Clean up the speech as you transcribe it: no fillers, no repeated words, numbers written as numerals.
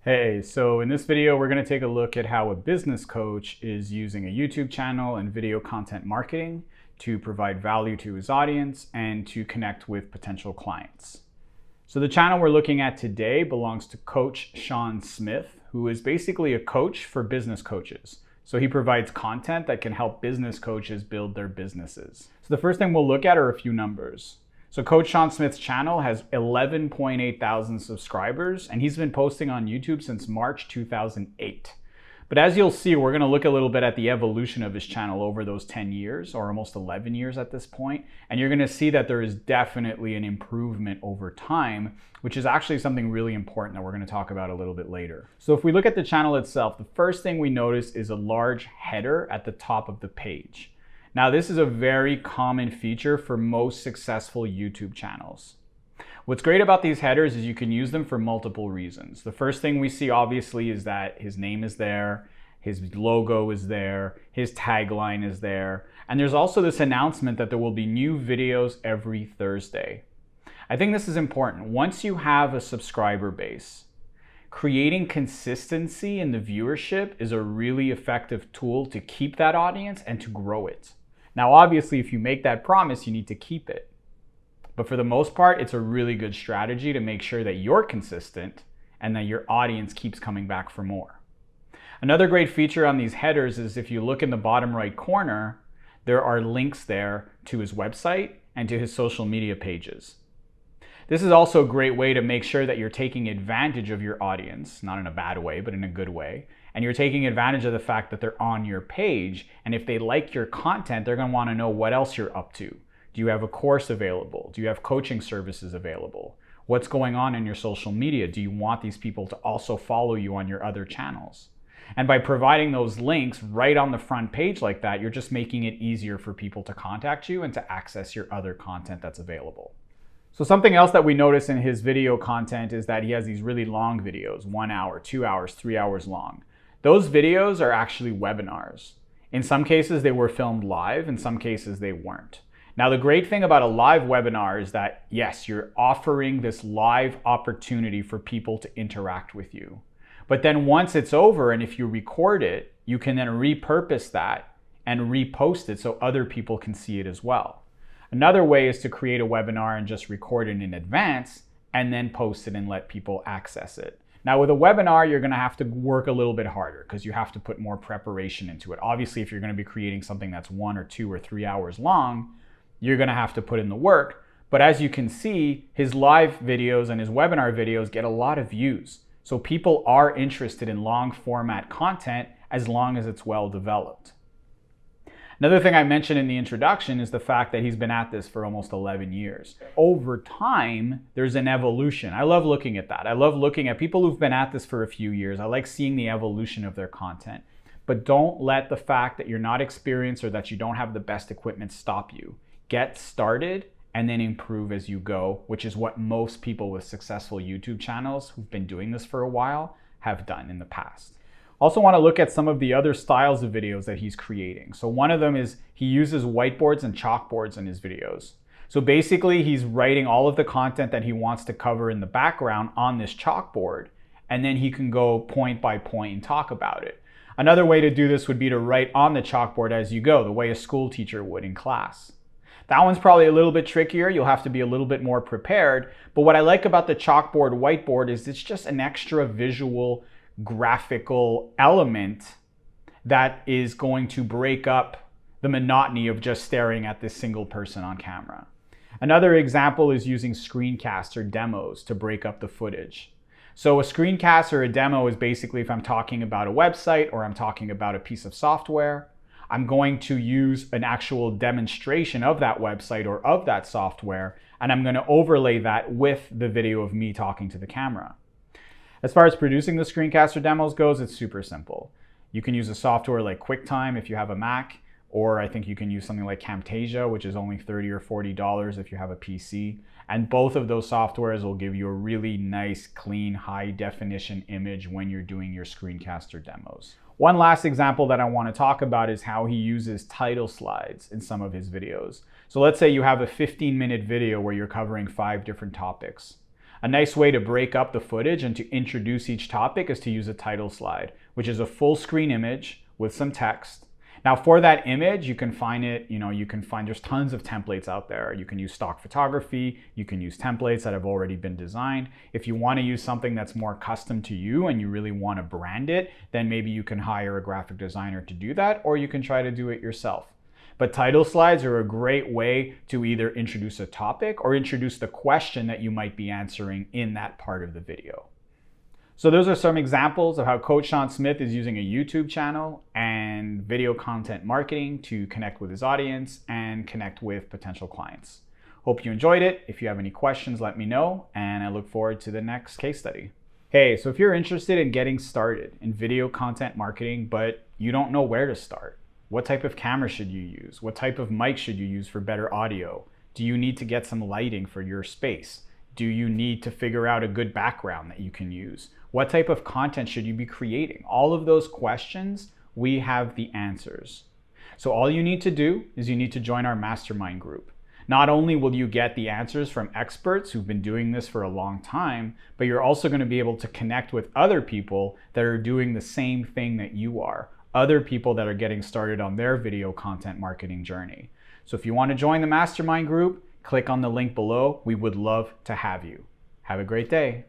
Hey, so in this video, we're going to take a look at how a business coach is using a YouTube channel and video content marketing to provide value to his audience and to connect with potential clients. So the channel we're looking at today belongs to Coach Sean Smith, who is basically a coach for business coaches. So he provides content that can help business coaches build their businesses. So the first thing we'll look at are a few numbers. So Coach Sean Smith's channel has 11.8 thousand subscribers, and he's been posting on YouTube since March 2008. But as you'll see, we're going to look a little bit at the evolution of his channel over those 10 years, or almost 11 years at this point. And you're going to see that there is definitely an improvement over time, which is actually something really important that we're going to talk about a little bit later. So if we look at the channel itself, the first thing we notice is a large header at the top of the page. Now, this is a very common feature for most successful YouTube channels. What's great about these headers is you can use them for multiple reasons. The first thing we see obviously is that his name is there, his logo is there, his tagline is there, and there's also this announcement that there will be new videos every Thursday. I think this is important. Once you have a subscriber base, creating consistency in the viewership is a really effective tool to keep that audience and to grow it. Now, obviously, if you make that promise, you need to keep it. But for the most part, it's a really good strategy to make sure that you're consistent and that your audience keeps coming back for more. Another great feature on these headers is if you look in the bottom right corner, there are links there to his website and to his social media pages. This is also a great way to make sure that you're taking advantage of your audience, not in a bad way, but in a good way. And you're taking advantage of the fact that they're on your page. And if they like your content, they're going to want to know what else you're up to. Do you have a course available? Do you have coaching services available? What's going on in your social media? Do you want these people to also follow you on your other channels? And by providing those links right on the front page like that, you're just making it easier for people to contact you and to access your other content that's available. So something else that we notice in his video content is that he has these really long videos, 1 hour, 2 hours, 3 hours long. Those videos are actually webinars. In some cases, they were filmed live. In some cases, they weren't. Now, the great thing about a live webinar is that, yes, you're offering this live opportunity for people to interact with you. But then once it's over, and if you record it, you can then repurpose that and repost it so other people can see it as well. Another way is to create a webinar and just record it in advance and then post it and let people access it. Now, with a webinar, you're going to have to work a little bit harder because you have to put more preparation into it. Obviously, if you're going to be creating something that's 1 or 2 or 3 hours long, you're going to have to put in the work. But as you can see, his live videos and his webinar videos get a lot of views. So people are interested in long format content as long as it's well developed. Another thing I mentioned in the introduction is the fact that he's been at this for almost 11 years. Over time, there's an evolution. I love looking at that. I love looking at people who've been at this for a few years. I like seeing the evolution of their content. But don't let the fact that you're not experienced or that you don't have the best equipment stop you. Get started and then improve as you go, which is what most people with successful YouTube channels who've been doing this for a while have done in the past. Also want to look at some of the other styles of videos that he's creating. So one of them is he uses whiteboards and chalkboards in his videos. So basically he's writing all of the content that he wants to cover in the background on this chalkboard, and then he can go point by point and talk about it. Another way to do this would be to write on the chalkboard as you go, the way a school teacher would in class. That one's probably a little bit trickier. You'll have to be a little bit more prepared. But what I like about the chalkboard whiteboard is it's just an extra visual graphical element that is going to break up the monotony of just staring at this single person on camera. Another example is using screencasts or demos to break up the footage. So a screencast or a demo is basically if I'm talking about a website or I'm talking about a piece of software, I'm going to use an actual demonstration of that website or of that software, and I'm going to overlay that with the video of me talking to the camera. As far as producing the screencaster demos goes, it's super simple. You can use a software like QuickTime if you have a Mac, or I think you can use something like Camtasia, which is only $30 or $40 if you have a PC. And both of those softwares will give you a really nice, clean, high definition image when you're doing your screencaster demos. One last example that I want to talk about is how he uses title slides in some of his videos. So let's say you have a 15-minute video where you're covering 5 different topics. A nice way to break up the footage and to introduce each topic is to use a title slide, which is a full screen image with some text. Now for that image, you can find there's tons of templates out there. You can use stock photography, you can use templates that have already been designed. If you want to use something that's more custom to you and you really want to brand it, then maybe you can hire a graphic designer to do that, or you can try to do it yourself. But title slides are a great way to either introduce a topic or introduce the question that you might be answering in that part of the video. So those are some examples of how Coach Sean Smith is using a YouTube channel and video content marketing to connect with his audience and connect with potential clients. Hope you enjoyed it. If you have any questions, let me know, and I look forward to the next case study. Hey, so if you're interested in getting started in video content marketing, but you don't know where to start, what type of camera should you use? What type of mic should you use for better audio? Do you need to get some lighting for your space? Do you need to figure out a good background that you can use? What type of content should you be creating? All of those questions, we have the answers. So all you need to do is you need to join our mastermind group. Not only will you get the answers from experts who've been doing this for a long time, but you're also going to be able to connect with other people that are doing the same thing that you are. Other people that are getting started on their video content marketing journey. So if you want to join the mastermind group, click on the link below. We would love to have you. Have a great day.